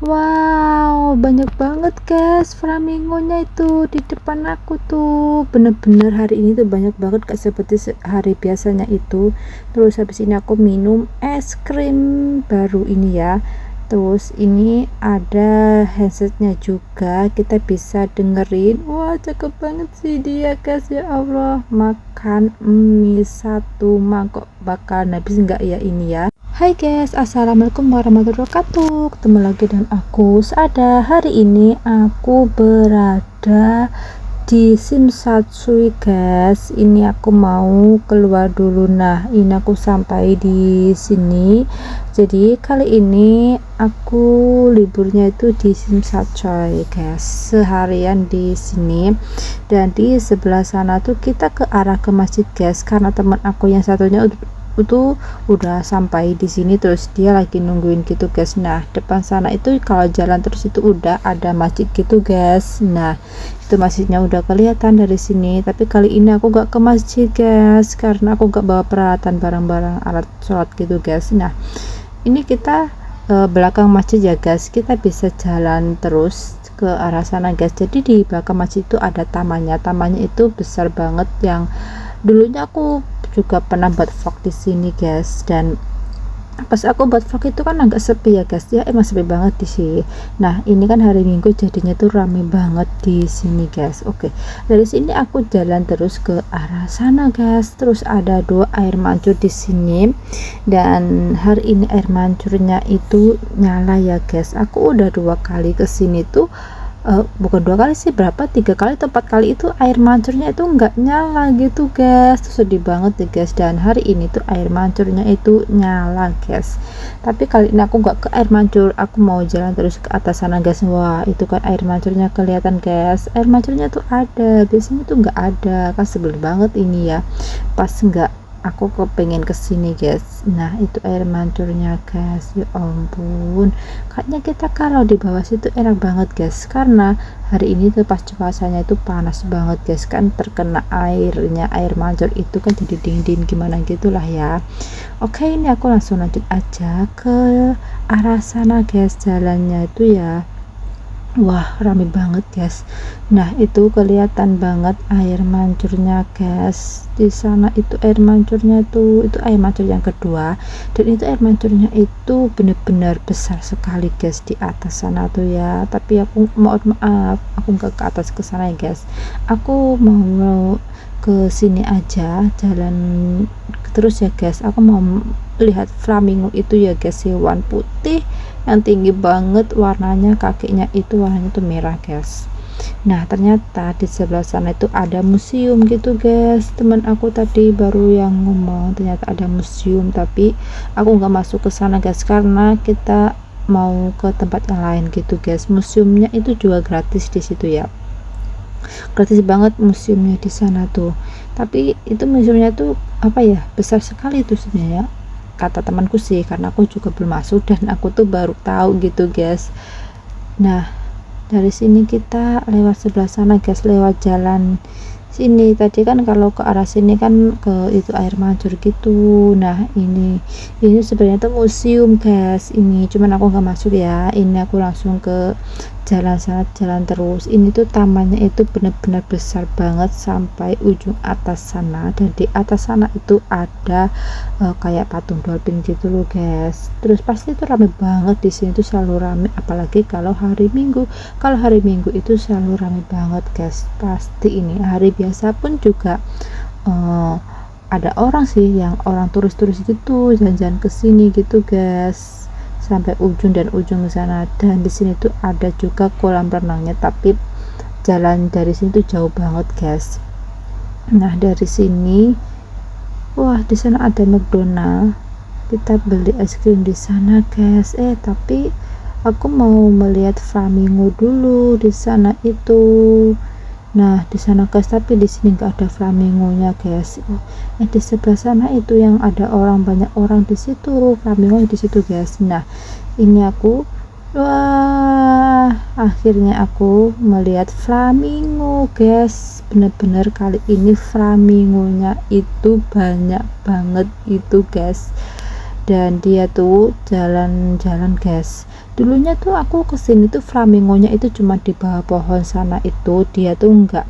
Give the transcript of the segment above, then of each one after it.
Wow, banyak banget guys flamingonya itu di depan aku tuh. Bener-bener hari ini tuh banyak banget gak seperti hari biasanya itu. Terus habis ini aku minum es krim baru ini ya. Terus ini ada headsetnya juga, kita bisa dengerin. Wah, cakep banget sih dia guys, ya Allah. Makan mie satu mangkok bakal habis nggak ya ini ya. Hai guys, assalamualaikum warahmatullahi wabarakatuh. Ketemu lagi dengan aku Saada. Hari ini aku berada di Simsatsui guys. Ini aku mau keluar dulu. Nah, ini aku sampai di sini. Jadi kali ini aku liburnya itu di Simsatsui guys. Seharian di sini. Dan di sebelah sana tuh kita ke arah ke masjid guys. Karena teman aku yang satunya itu udah sampai di sini, terus dia lagi nungguin gitu guys. Nah, depan sana itu kalau jalan terus itu udah ada masjid gitu guys. Nah, itu masjidnya udah kelihatan dari sini, tapi kali ini aku gak ke masjid guys karena aku gak bawa peralatan barang-barang alat sholat gitu guys. Nah, ini kita belakang masjid ya guys, kita bisa jalan terus ke arah sana guys. Jadi di belakang masjid itu ada tamannya itu besar banget, yang dulunya aku juga pernah buat vlog di sini guys. Dan pas aku buat vlog itu kan agak sepi ya guys ya, emang sepi banget di sini. Nah, ini kan hari Minggu jadinya tuh rame banget di sini guys. Oke, dari sini aku jalan terus ke arah sana guys. Terus ada dua air mancur di sini, dan hari ini air mancurnya itu nyala ya guys. Aku udah 2 kali ke sini tuh, bukan 2 kali sih, berapa 3 kali atau 4 kali itu air mancurnya itu nggak nyala gitu guys. Tuh sedih banget deh guys. Dan hari ini tuh air mancurnya itu nyala guys, tapi kali ini aku nggak ke air mancur, aku mau jalan terus ke atas sana guys. Wah, itu kan air mancurnya kelihatan guys. Air mancurnya tuh ada, biasanya tuh nggak ada kan, sebel banget ini ya pas nggak aku kepengen kesini guys. Nah, itu air mancurnya guys, ya ampun, kayaknya kita kalau di bawah situ enak banget guys, karena hari ini tuh pas cuacanya itu panas banget guys, kan terkena airnya, air mancur itu kan jadi dingin gimana gitulah ya. Oke, ini aku langsung lanjut aja ke arah sana guys, jalannya itu ya. Wah, rame banget guys. Nah, itu kelihatan banget air mancurnya guys. Di sana itu air mancurnya itu air mancur yang kedua, dan itu air mancurnya itu bener-bener besar sekali guys di atas sana tuh ya. Tapi aku mohon maaf, aku nggak ke atas ke sana ya guys. Aku mau ke sini aja, jalan terus ya guys. Aku mau lihat flamingo itu ya guys, hewan putih yang tinggi banget, warnanya kakinya itu warnanya tuh merah guys. Nah, ternyata di sebelah sana itu ada museum gitu guys. Teman aku tadi baru yang ngomong ternyata ada museum, tapi aku nggak masuk ke sana guys karena kita mau ke tempat yang lain gitu guys. Museumnya itu juga gratis di situ ya, gratis banget museumnya di sana tuh. Tapi itu museumnya tuh apa ya, besar sekali tuh sebenarnya, kata temanku sih, karena aku juga belum masuk dan aku tuh baru tahu gitu guys. Nah, dari sini kita lewat sebelah sana guys, lewat jalan sini. Tadi kan kalau ke arah sini kan ke itu air mancur gitu. Nah, ini sebenarnya tuh museum guys. Ini cuman aku nggak masuk ya, ini aku langsung ke jalan sana, jalan terus. Ini tuh tamannya itu benar-benar besar banget sampai ujung atas sana, dan di atas sana itu ada kayak patung dolphin gitu loh guys. Terus pasti itu rame banget di sini tuh, selalu rame, apalagi kalau hari Minggu. Kalau hari Minggu itu selalu rame banget guys, pasti. Ini hari biasa pun juga ada orang sih, yang orang turis-turis gitu jalan-jalan ke sini gitu guys, sampai ujung dan ujung sana. Dan di sini tuh ada juga kolam renangnya, tapi jalan dari sini tuh jauh banget guys. Nah, dari sini, wah, di sana ada McDonald, kita beli es krim di sana guys. Tapi aku mau melihat flamingo dulu di sana itu. Nah, di sana guys, tapi di sini nggak ada flamingonya guys. Di sebelah sana itu yang ada orang, banyak orang di situ, flamingo di situ guys. Nah, ini aku, wah, akhirnya aku melihat flamingo guys. Bener-bener kali ini flamingonya itu banyak banget itu guys. dan dia tuh jalan-jalan guys. Dulunya tuh aku kesini tuh flamingonya itu cuma di bawah pohon sana itu, dia tuh enggak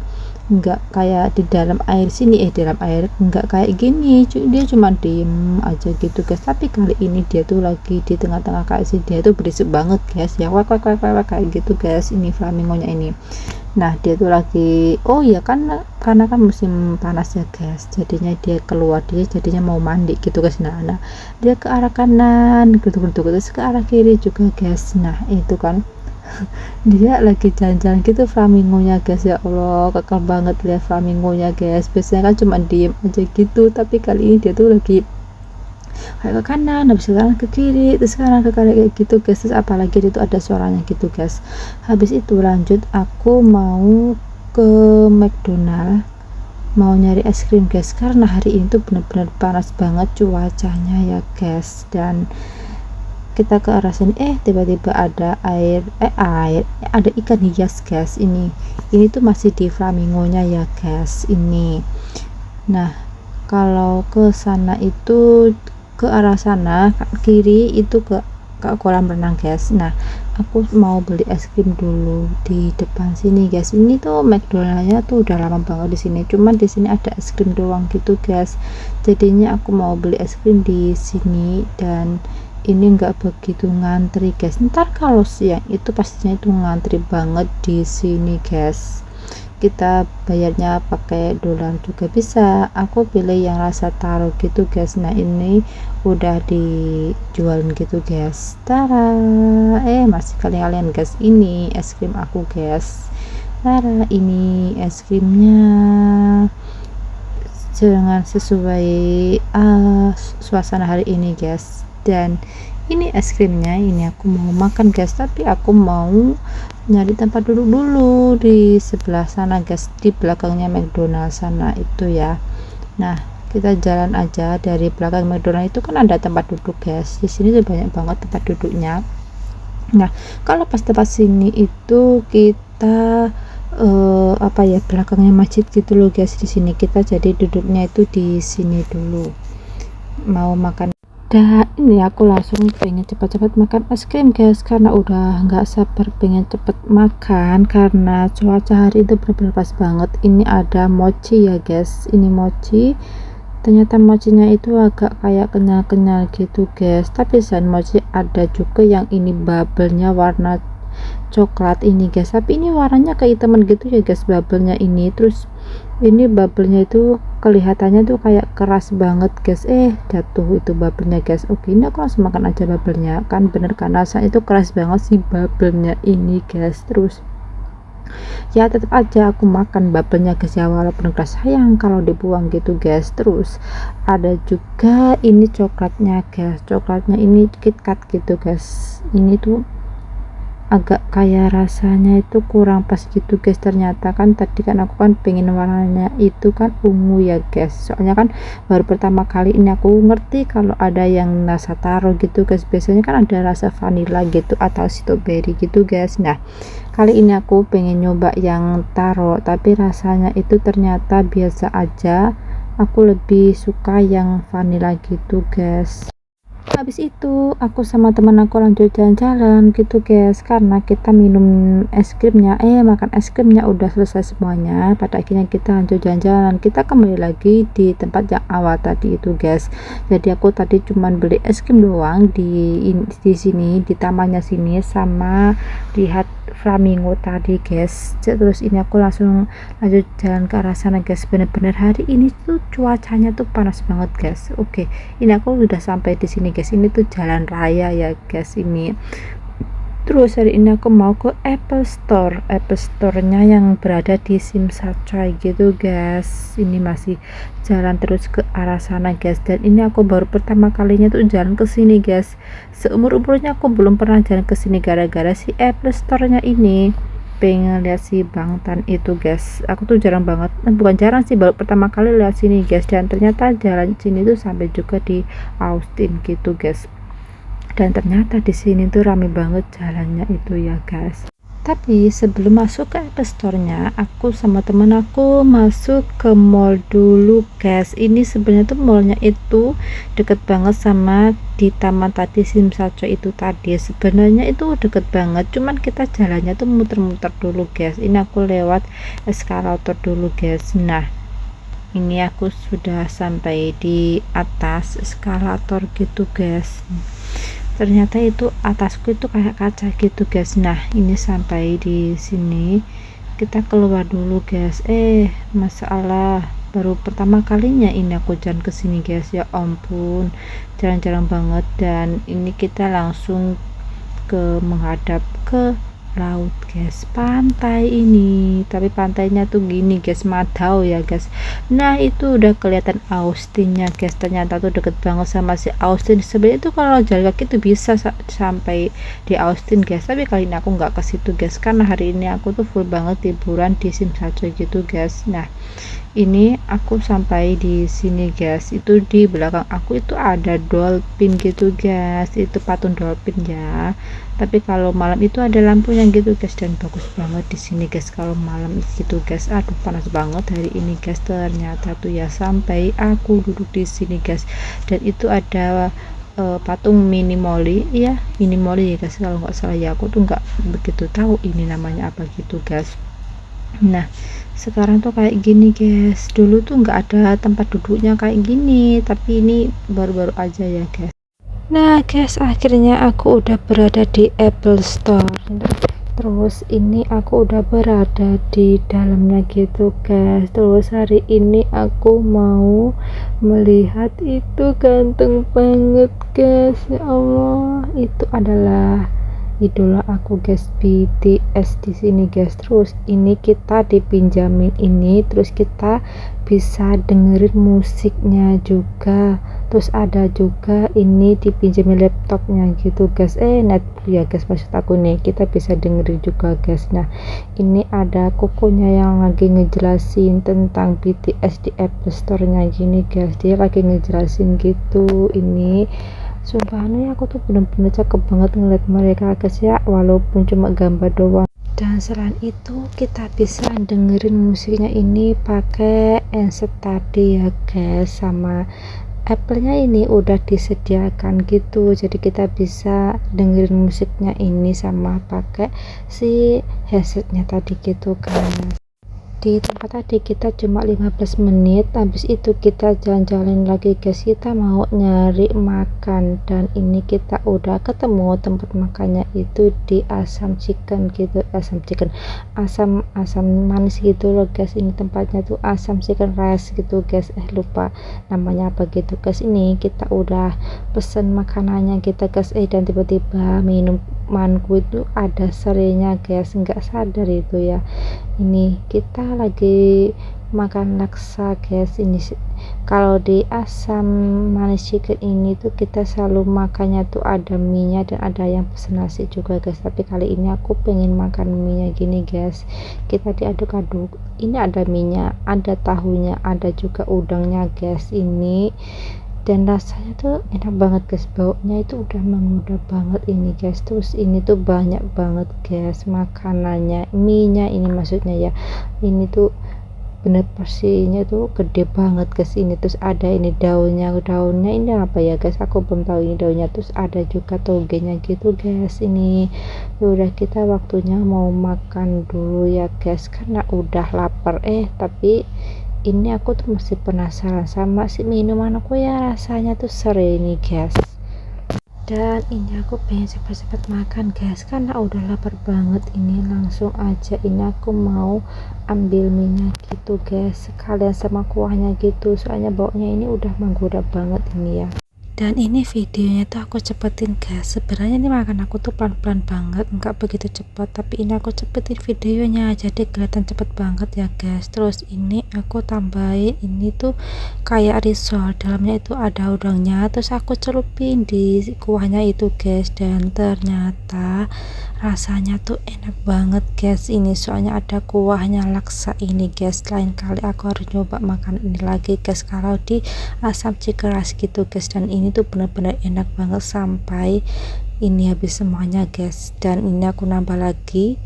kayak di dalam air sini, di dalam air enggak kayak gini, dia cuma diem aja gitu guys. Tapi kali ini dia tuh lagi di tengah-tengah kayak sini, dia tuh berisik banget guys ya, wak wak wak wak kayak gitu guys, ini flamingonya ini. Nah dia tuh lagi, oh ya kan karena kan musim panas ya guys, jadinya dia keluar, dia jadinya mau mandi gitu guys. Nah dia ke arah kanan gitu, terus ke arah kiri juga guys. Nah itu kan dia lagi jalan-jalan gitu flamingonya guys, ya Allah kekal banget lihat flamingonya guys. Biasanya kan cuma diem aja gitu, tapi kali ini dia tuh lagi kayak ke kanan, habis ke kanan ke kiri, terus kanan ke kiri kayak gitu guys. Terus apalagi itu ada suaranya gitu guys. Habis itu lanjut aku mau ke McDonald, mau nyari es krim guys, karena hari ini tuh bener-bener panas banget cuacanya ya guys. Dan kita ke arah sini, tiba-tiba ada air ada ikan hias guys. Ini tuh masih di flamingonya ya guys ini. Nah kalau ke sana itu, ke arah sana kiri itu ke kolam renang guys. Nah aku mau beli es krim dulu di depan sini guys. Ini tuh McDonaldnya tuh udah lama banget di sini, cuman di sini ada es krim doang gitu guys. Jadinya aku mau beli es krim di sini, dan ini enggak begitu ngantri guys. Ntar kalau siang itu pastinya itu ngantri banget di sini guys. Kita bayarnya pakai dolar juga bisa, aku pilih yang rasa taro gitu guys. Nah ini udah dijualin gitu guys. Tara, masih kalian guys, ini es krim aku guys. Tara, ini es krimnya dengan sesuai suasana hari ini guys. Dan ini es krimnya, ini aku mau makan guys, tapi aku mau nyari tempat duduk dulu di sebelah sana guys, di belakangnya McDonald sana itu ya. Nah kita jalan aja dari belakang McDonald itu kan ada tempat duduk guys. Di sini tuh banyak banget tempat duduknya. Nah kalau pas tempat sini itu kita belakangnya masjid gitu loh guys. Di sini kita jadi duduknya itu di sini dulu, mau makan. Dan ini aku langsung pengen cepat-cepat makan es krim guys, karena udah nggak sabar pengen cepet makan, karena cuaca hari itu bener-bener pas banget. Ini ada mochi ya guys, ini mochi, ternyata mochinya itu agak kayak kenyal-kenyal gitu guys. Tapi selain mochi ada juga yang ini bubble-nya warna coklat ini guys, tapi ini warnanya kehitaman gitu ya guys bubble-nya ini. Terus ini bubble-nya itu kelihatannya tuh kayak keras banget guys. Jatuh itu bubble-nya guys. Oke, ini aku langsung makan aja bubble-nya, kan bener kan rasanya itu keras banget sih bubble-nya ini guys. Terus ya tetap aja aku makan bubble-nya guys ya, walaupun keras, sayang kalau dibuang gitu guys. Terus ada juga ini coklatnya guys, coklatnya ini KitKat gitu guys. Ini tuh agak kayak rasanya itu kurang pas gitu guys. Ternyata kan tadi kan aku kan pengen warnanya itu kan ungu ya guys, soalnya kan baru pertama kali ini aku ngerti kalau ada yang rasa taro gitu guys. Biasanya kan ada rasa vanilla gitu atau strawberry gitu guys. Nah kali ini aku pengen nyoba yang taro, tapi rasanya itu ternyata biasa aja. Aku lebih suka yang vanilla gitu guys. Habis itu aku sama teman aku lanjut jalan-jalan gitu guys, karena kita minum es krimnya, makan es krimnya udah selesai semuanya. Pada akhirnya kita lanjut jalan-jalan, kita kembali lagi di tempat yang awal tadi itu guys. Jadi aku tadi cuman beli es krim doang di sini, di tamannya sini, sama lihat flamingo tadi guys. Terus ini aku langsung lanjut jalan ke arah sana guys. Bener-bener hari ini tuh cuacanya tuh panas banget guys. Oke, ini aku udah sampai di sini guys. Ini tuh jalan raya ya guys ini. Terus hari ini aku mau ke Apple Store-nya yang berada di Simsachoy gitu guys. Ini masih jalan terus ke arah sana guys. Dan ini aku baru pertama kalinya tuh jalan ke sini guys. Seumur-umurnya aku belum pernah jalan ke sini, gara-gara si Apple Store-nya ini. Pengen lihat si Bangtan itu guys. Aku tuh jarang banget, bukan jarang sih, baru pertama kali lihat sini guys. Dan ternyata jalan sini tuh sampai juga di Austin gitu guys. Dan ternyata di sini tuh rame banget jalannya itu ya guys. Tapi sebelum masuk ke Apple Store-nya, aku sama temen aku masuk ke mall dulu, guys. Ini sebenarnya tuh mallnya itu deket banget sama di taman tadi Simsaco itu tadi. Sebenarnya itu deket banget, cuman kita jalannya tuh muter-muter dulu, guys. Ini aku lewat eskalator dulu, guys. Nah, ini aku sudah sampai di atas eskalator gitu, guys. Ternyata itu atasku itu kayak kaca gitu, guys. Nah, ini sampai di sini kita keluar dulu, guys. Masalah baru pertama kalinya ini aku jalan ke sini, guys. Ya ampun, jarang-jarang banget. Dan ini kita langsung ke menghadap ke laut, guys. Pantai ini, tapi pantainya tuh gini, guys, Madau ya, guys. Nah, itu udah kelihatan Austinnya, guys. Ternyata tuh deket banget sama si Austin. Sebenarnya itu kalau jalan kaki tuh bisa sampai di Austin, guys, tapi kali ini aku nggak ke situ, guys, karena hari ini aku tuh full banget liburan di Simsaco gitu, guys. Nah, ini aku sampai di sini, guys. Itu di belakang aku itu ada dolphin gitu, guys. Itu patung dolphin ya, tapi kalau malam itu ada lampunya gitu, guys, dan bagus banget di sini, guys, kalau malam gitu, guys. Aduh, panas banget hari ini, guys. Ternyata tuh ya sampai aku duduk di sini, guys, dan itu ada patung mini Molly ya, mini Molly ya, guys, kalau nggak salah ya. Aku tuh nggak begitu tahu ini namanya apa gitu, guys. Nah, sekarang tuh kayak gini, guys. Dulu tuh nggak ada tempat duduknya kayak gini, tapi ini baru-baru aja ya, guys. Nah, guys, akhirnya aku udah berada di Apple Store. Terus ini aku udah berada di dalamnya gitu, guys. Terus hari ini aku mau melihat itu ganteng banget, guys. Ya Allah, itu adalah idola aku, guys, BTS di sini, guys. Terus ini kita dipinjamin ini, terus kita bisa dengerin musiknya juga. Terus ada juga ini dipinjamin laptopnya gitu, guys. Netbook ya, guys, maksud aku nih, kita bisa dengerin juga, guys. Nah, ini ada kokonya yang lagi ngejelasin tentang BTS di Apple Store-nya gini, guys. Dia lagi ngejelasin gitu. Ini sumpah nih, aku tuh bener-bener cakep banget ngeliat mereka, guys, ya, walaupun cuma gambar doang. Dan selain itu kita bisa dengerin musiknya ini pakai handset tadi ya, guys. Sama Apple-nya ini udah disediakan gitu, jadi kita bisa dengerin musiknya ini sama pakai si headsetnya tadi gitu, kan. Di tempat tadi kita cuma 15 menit, habis itu kita jalan-jalan lagi, guys. Kita mau nyari makan, dan ini kita udah ketemu tempat makannya itu di asam chicken gitu, asam manis gitu loh, guys. Ini tempatnya tuh asam chicken rice gitu, guys. Lupa namanya apa gitu, guys. Ini kita udah pesen makanannya kita, guys, dan tiba-tiba minumanku itu ada serenya, guys, nggak sadar itu ya. Ini kita lagi makan laksa, guys. Ini kalau di asam manis chicken ini tuh kita selalu makannya tuh ada mie nya dan ada yang pesen nasi juga, guys. Tapi kali ini aku pengen makan mie nya gini, guys. Kita diaduk-aduk, ini ada mie nya, ada tahunya, ada juga udangnya, guys. Ini dan rasanya tuh enak banget, guys. Baunya itu udah menggoda banget ini, guys. Terus ini tuh banyak banget, guys, makanannya, mie nya ini maksudnya ya. Ini tuh bener porsinya tuh gede banget, guys. Ini terus ada ini daunnya ini apa ya, guys, aku belum tahu ini daunnya. Terus ada juga togenya gitu, guys. Ini udah, kita waktunya mau makan dulu ya, guys, karena udah lapar. Tapi ini aku tuh masih penasaran sama si minuman aku ya, rasanya tuh seri ini, guys. Dan ini aku pengen cepet-cepet makan, guys, karena udah lapar banget. Ini langsung aja ini aku mau ambil minyak gitu, guys, sekalian sama kuahnya gitu, soalnya baunya ini udah menggoda banget ini ya. Dan ini videonya tuh aku cepetin, guys. Sebenarnya ini makan aku tuh pelan-pelan banget, nggak begitu cepat, tapi ini aku cepetin videonya jadi kelihatan cepet banget ya, guys. Terus ini aku tambahin ini tuh kayak risol, dalamnya itu ada udangnya, terus aku celupin di kuahnya itu, guys. Dan ternyata rasanya tuh enak banget, guys. Ini soalnya ada kuahnya laksa ini, guys. Lain kali aku harus coba makan ini lagi, guys, kalau di asam chicken rice gitu, guys. Dan ini tuh bener-bener enak banget sampai ini habis semuanya guys, dan ini aku nambah lagi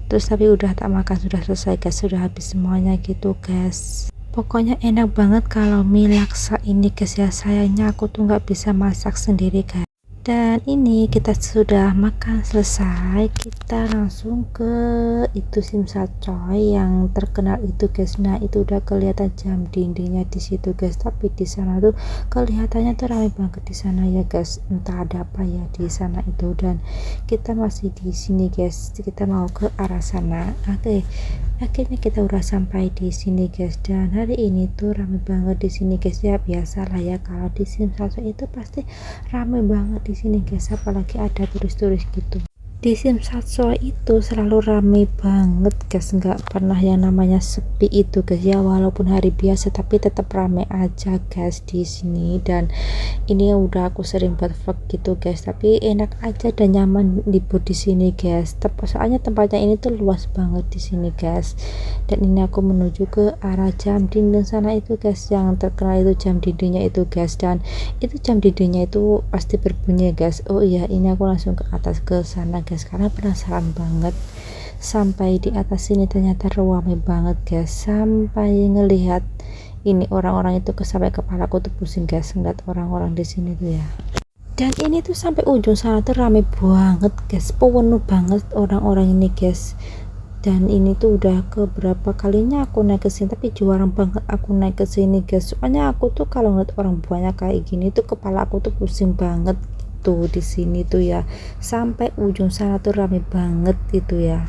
terus tapi udah tak makan, sudah selesai guys, sudah habis semuanya gitu guys. Pokoknya enak banget kalau mie laksa ini guys ya. Sayangnya aku tuh nggak bisa masak sendiri guys. Dan ini kita sudah makan selesai, kita langsung ke itu simsacoy yang terkenal itu guys. Nah itu udah kelihatan jam dindingnya di situ guys, tapi di sana tuh kelihatannya tuh ramai banget di sana ya guys, entah ada apa ya di sana itu. Dan kita masih di sini guys, kita mau ke arah sana. Oke, akhirnya kita udah sampai di sini guys, dan hari ini tuh ramai banget di sini guys ya. Biasalah ya kalau di simsacoy itu pasti ramai banget di sini guys, apalagi ada turis-turis gitu. Di simsacoy itu selalu ramai banget guys, nggak pernah yang namanya sepi itu guys ya. Walaupun hari biasa tapi tetap ramai aja guys di sini. Dan ini udah aku sering buat vlog gitu guys, tapi enak aja dan nyaman libur di sini guys. Soalnya tempatnya ini tuh luas banget di sini guys. Dan ini aku menuju ke arah jam dinding sana itu guys, yang terkenal itu jam dindingnya itu guys. Dan itu jam dindingnya itu pasti berbunyi guys. Oh iya, ini aku langsung ke atas ke sana guys, karena penasaran banget. Sampai di atas sini ternyata ramai banget guys, sampai ngelihat ini orang-orang itu sampai kepalaku tuh pusing guys ngeliat orang-orang di sini tuh ya. Dan ini tuh sampai ujung sana tuh ramai banget guys, penuh banget orang-orang ini guys. Dan ini tuh udah keberapa kalinya aku naik ke sini, tapi jarang banget aku naik ke sini guys. Soalnya aku tuh kalau ngeliat orang banyak kayak gini tuh kepala aku tuh pusing banget tuh di sini tuh ya. Sampai ujung sana tuh ramai banget itu ya.